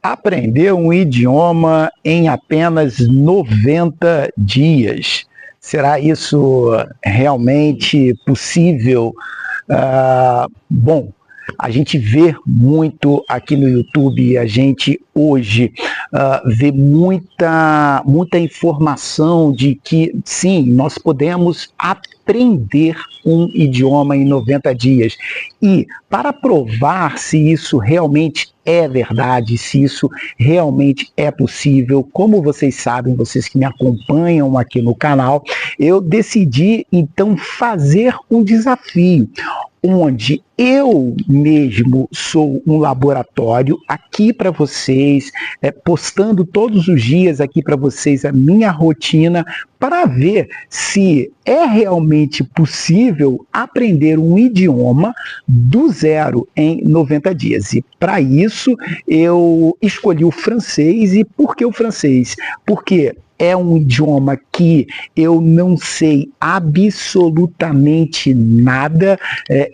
Aprender um idioma em apenas 90 dias. Será isso realmente possível? Bom, a gente vê muito aqui no YouTube, a gente hoje vê muita informação de que, sim, nós podemos aprender um idioma em 90 dias. E para provar se isso realmente é verdade, se isso realmente é possível, como vocês sabem, vocês que me acompanham aqui no canal, eu decidi então fazer um desafio, onde eu mesmo sou um laboratório aqui para vocês, postando todos os dias aqui para vocês a minha rotina, para ver se é realmente possível aprender um idioma do zero em 90 dias. E para isso eu escolhi o francês. E por que o francês? Porque é um idioma que eu não sei absolutamente nada,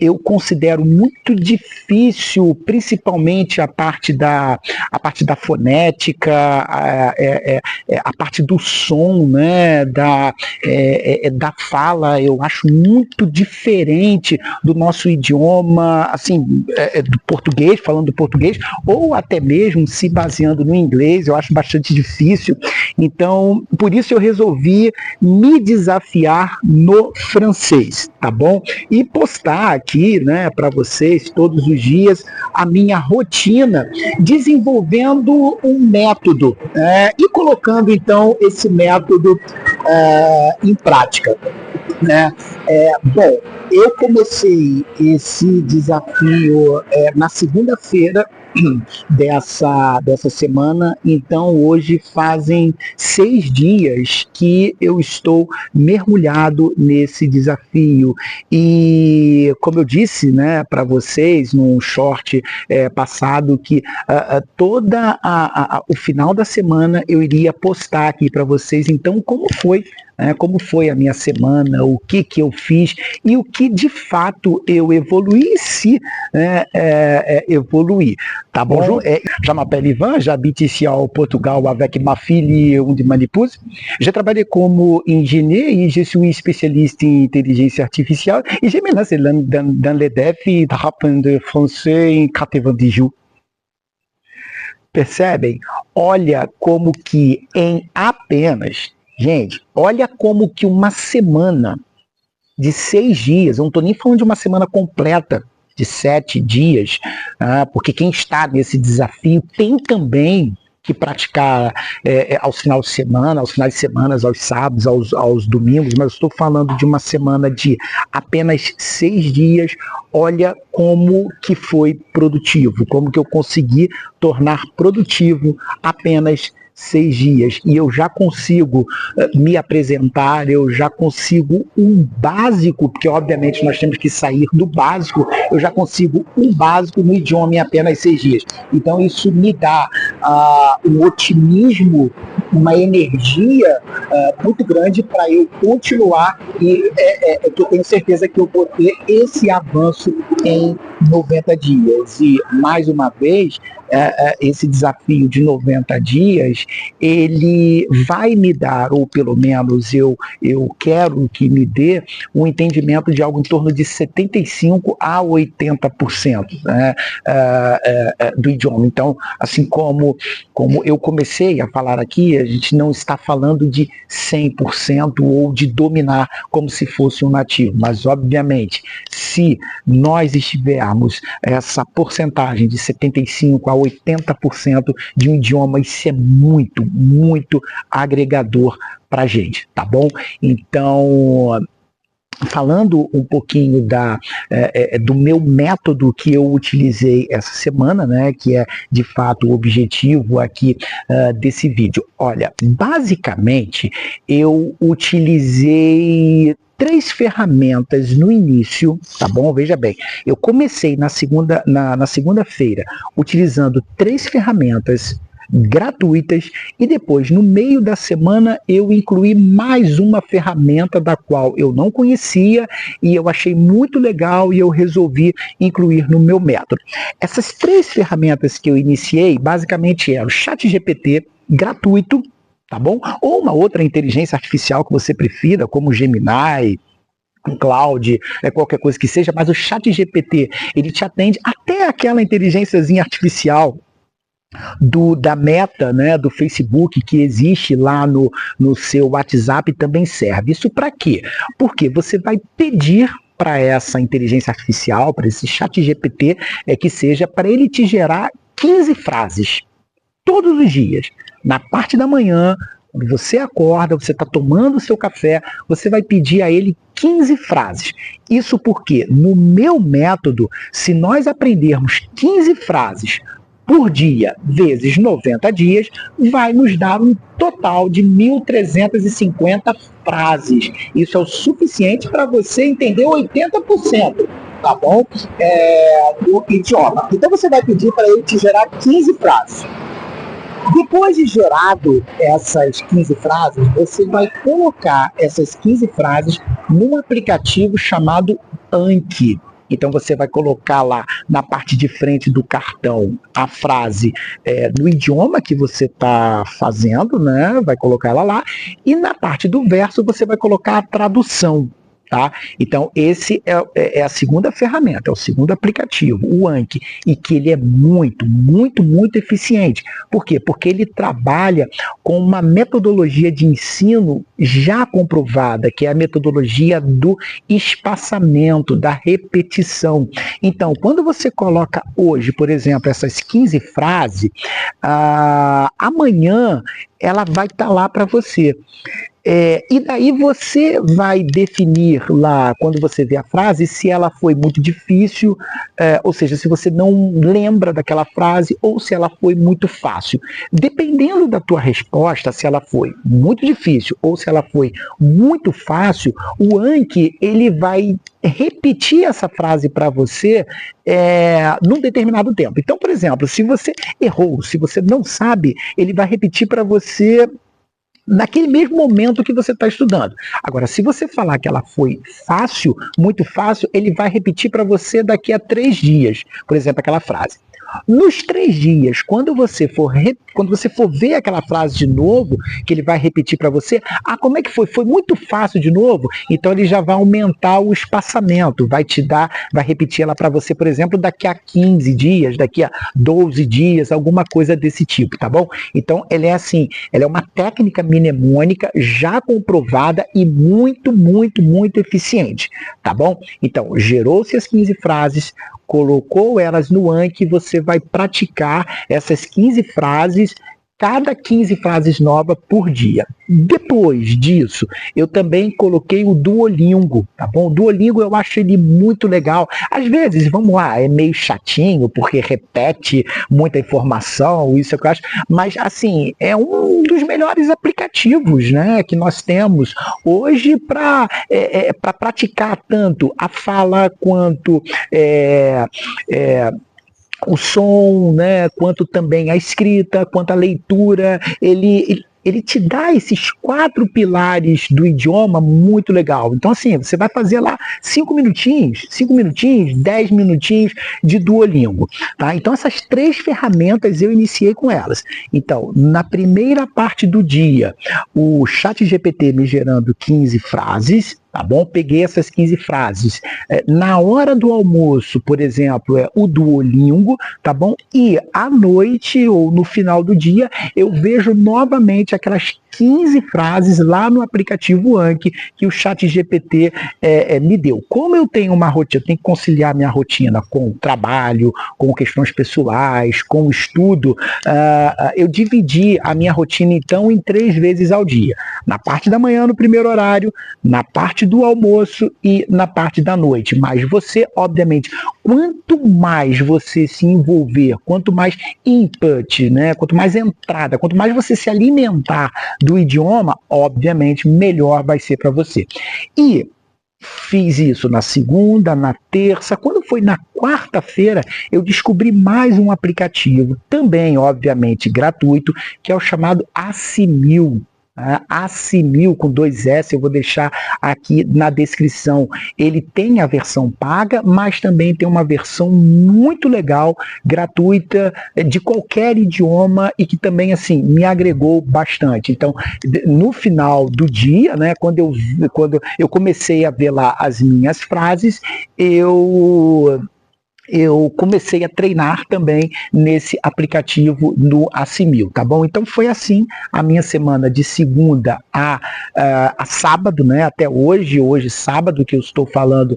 eu considero muito difícil, principalmente a parte da fonética, a parte do som, né, da fala, eu acho muito diferente do nosso idioma, assim, do português, falando do português, ou até mesmo se baseando no inglês, eu acho bastante difícil. Então, por isso eu resolvi me desafiar no francês, tá bom? E postar aqui, né, para vocês todos os dias a minha rotina, desenvolvendo um método e colocando então esse método em prática, né? Bom, eu comecei esse desafio na segunda-feira dessa semana, então hoje fazem 6 dias que eu estou mergulhado nesse desafio. E como eu disse, né, para vocês num short passado, que o final da semana eu iria postar aqui para vocês, então como foi a minha semana, o que eu fiz e o que de fato eu evoluí, se evoluí. Tá bom? Bonjour, je m'appelle Ivan, j'habite ici au Portugal avec ma fille et de mon épouse. J'ai travaillé comme ingénieur et je suis spécialiste en intelligence artificielle et j'ai menacé dans les défis d'apprendre français em 90 jours. Percebem? Olha como que em apenas... Gente, olha como que uma semana de 6 dias, eu não estou nem falando de uma semana completa, de 7 dias, porque quem está nesse desafio tem também que praticar aos finais de semana, aos sábados, aos domingos, mas eu estou falando de uma semana de apenas 6 dias. Olha como que foi produtivo, como que eu consegui tornar produtivo apenas 6 dias, e eu já consigo me apresentar, eu já consigo um básico, porque obviamente nós temos que sair do básico, eu já consigo um básico no idioma em apenas 6 dias. Então isso me dá um otimismo, uma energia muito grande para eu continuar, e eu tenho certeza que eu vou ter esse avanço em 90 dias. E mais uma vez, esse desafio de 90 dias, ele vai me dar, ou pelo menos eu quero que me dê, um entendimento de algo em torno de 75% a 80%, né, do idioma. Então, assim como eu comecei a falar aqui, a gente não está falando de 100% ou de dominar como se fosse um nativo, mas obviamente, se nós estivermos essa porcentagem de 75% a 80% de um idioma, isso é muito, muito agregador para a gente, tá bom? Então, falando um pouquinho do meu método que eu utilizei essa semana, né, que é de fato o objetivo aqui desse vídeo. Olha, basicamente eu utilizei 3 ferramentas no início, tá bom? Veja bem, eu comecei na segunda-feira utilizando 3 ferramentas gratuitas, e depois, no meio da semana, eu incluí mais uma ferramenta da qual eu não conhecia e eu achei muito legal e eu resolvi incluir no meu método. Essas 3 ferramentas que eu iniciei, basicamente eram o ChatGPT gratuito, tá bom? Ou uma outra inteligência artificial que você prefira, como o Gemini, um Cloud, qualquer coisa que seja, mas o ChatGPT, ele te atende até aquela inteligênciazinha artificial da Meta, né, do Facebook, que existe lá no seu WhatsApp, também serve. Isso para quê? Porque você vai pedir para essa inteligência artificial, para esse ChatGPT, que seja para ele te gerar 15 frases todos os dias. Na parte da manhã, quando você acorda, você está tomando o seu café, você vai pedir a ele 15 frases. Isso porque, no meu método, se nós aprendermos 15 frases por dia, vezes 90 dias, vai nos dar um total de 1.350 frases. Isso é o suficiente para você entender 80%, tá bom? Do idioma. Então você vai pedir para ele te gerar 15 frases. Depois de gerado essas 15 frases, você vai colocar essas 15 frases num aplicativo chamado Anki. Então você vai colocar lá na parte de frente do cartão a frase no idioma que você está fazendo, né? Vai colocar ela lá, e na parte do verso você vai colocar a tradução. Tá? Então, esse é a segunda ferramenta, é o segundo aplicativo, o Anki, e que ele é muito, muito, muito eficiente. Por quê? Porque ele trabalha com uma metodologia de ensino já comprovada, que é a metodologia do espaçamento, da repetição. Então, quando você coloca hoje, por exemplo, essas 15 frases, amanhã ela vai estar lá para você. E daí você vai definir lá, quando você vê a frase, se ela foi muito difícil, ou seja, se você não lembra daquela frase, ou se ela foi muito fácil. Dependendo da tua resposta, se ela foi muito difícil ou se ela foi muito fácil, o Anki, ele vai repetir essa frase para você num determinado tempo. Então, por exemplo, se você errou, se você não sabe, ele vai repetir para você naquele mesmo momento que você está estudando. Agora, se você falar que ela foi fácil, muito fácil, ele vai repetir para você daqui a 3 dias, por exemplo, aquela frase. Nos 3 dias, quando você for ver aquela frase de novo, que ele vai repetir para você, como é que foi? Foi muito fácil de novo? Então ele já vai aumentar o espaçamento, vai repetir ela para você, por exemplo, daqui a 15 dias, daqui a 12 dias, alguma coisa desse tipo, tá bom? Então ela é uma técnica mnemônica já comprovada e muito, muito, muito eficiente, tá bom? Então, gerou-se as 15 frases, colocou elas no Anki, você vai praticar essas 15 frases, cada 15 frases novas por dia. Depois disso, eu também coloquei o Duolingo, tá bom? O Duolingo eu acho ele muito legal. Às vezes, vamos lá, é meio chatinho, porque repete muita informação, isso é o que eu acho, mas assim, é um dos melhores aplicativos, né, que nós temos hoje para praticar tanto a fala quanto o som, né, quanto também a escrita, quanto a leitura. Ele te dá esses 4 pilares do idioma muito legal. Então, assim, você vai fazer lá 5 minutinhos, 10 minutinhos de Duolingo. Tá? Então, essas 3 ferramentas eu iniciei com elas. Então, na primeira parte do dia, o ChatGPT me gerando 15 frases, tá bom? Peguei essas 15 frases. Na hora do almoço, por exemplo, o Duolingo, tá bom? E à noite ou no final do dia, eu vejo novamente aquelas 15 frases lá no aplicativo Anki que o ChatGPT me deu. Como eu tenho uma rotina, eu tenho que conciliar minha rotina com o trabalho, com questões pessoais, com o estudo, eu dividi a minha rotina, então, em 3 vezes ao dia. Na parte da manhã, no primeiro horário, na parte do almoço e na parte da noite. Mas você, obviamente, quanto mais você se envolver, quanto mais input, né, quanto mais entrada, quanto mais você se alimentar do idioma, obviamente, melhor vai ser para você. E Fiz isso na segunda, na terça. Quando foi na quarta-feira, eu descobri mais um aplicativo, também, obviamente, gratuito, que é o chamado Assimil. Assimil com 2S, eu vou deixar aqui na descrição. Ele tem a versão paga, mas também tem uma versão muito legal, gratuita, de qualquer idioma e que também, assim, me agregou bastante. Então, no final do dia, né, quando eu comecei a ver lá as minhas frases, eu comecei a treinar também nesse aplicativo no Assimil, tá bom? Então foi assim a minha semana de segunda a sábado, né? Até hoje sábado, que eu estou falando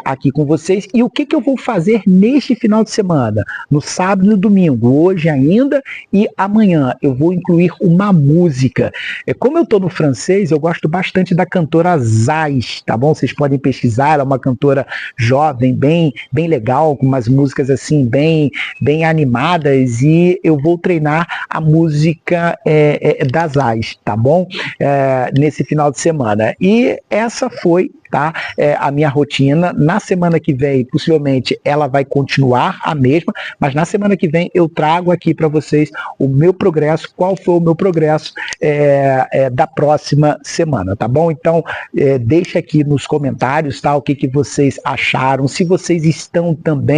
aqui com vocês. E o que eu vou fazer neste final de semana? No sábado e no domingo, hoje ainda e amanhã, eu vou incluir uma música. Como eu estou no francês, eu gosto bastante da cantora Zaz, tá bom? Vocês podem pesquisar, ela é uma cantora jovem, bem legal, com umas músicas assim bem animadas, e eu vou treinar a música das Zaz, tá bom? Nesse final de semana. E essa foi, tá? A minha rotina. Na semana que vem, possivelmente, ela vai continuar a mesma, mas na semana que vem eu trago aqui para vocês o meu progresso, qual foi o meu progresso da próxima semana, tá bom? Então, deixa aqui nos comentários, tá? O que vocês acharam, se vocês estão também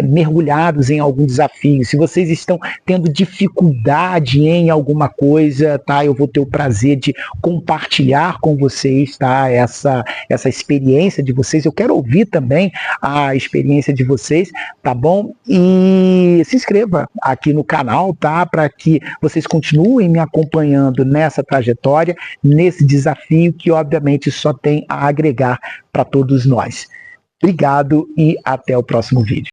mergulhados em algum desafio, se vocês estão tendo dificuldade em alguma coisa, tá? Eu vou ter o prazer de compartilhar com vocês, tá? Essa experiência de vocês. Eu quero ouvir também a experiência de vocês, tá bom? E se inscreva aqui no canal, tá? Para que vocês continuem me acompanhando nessa trajetória, nesse desafio que obviamente só tem a agregar para todos nós. Obrigado e até o próximo vídeo.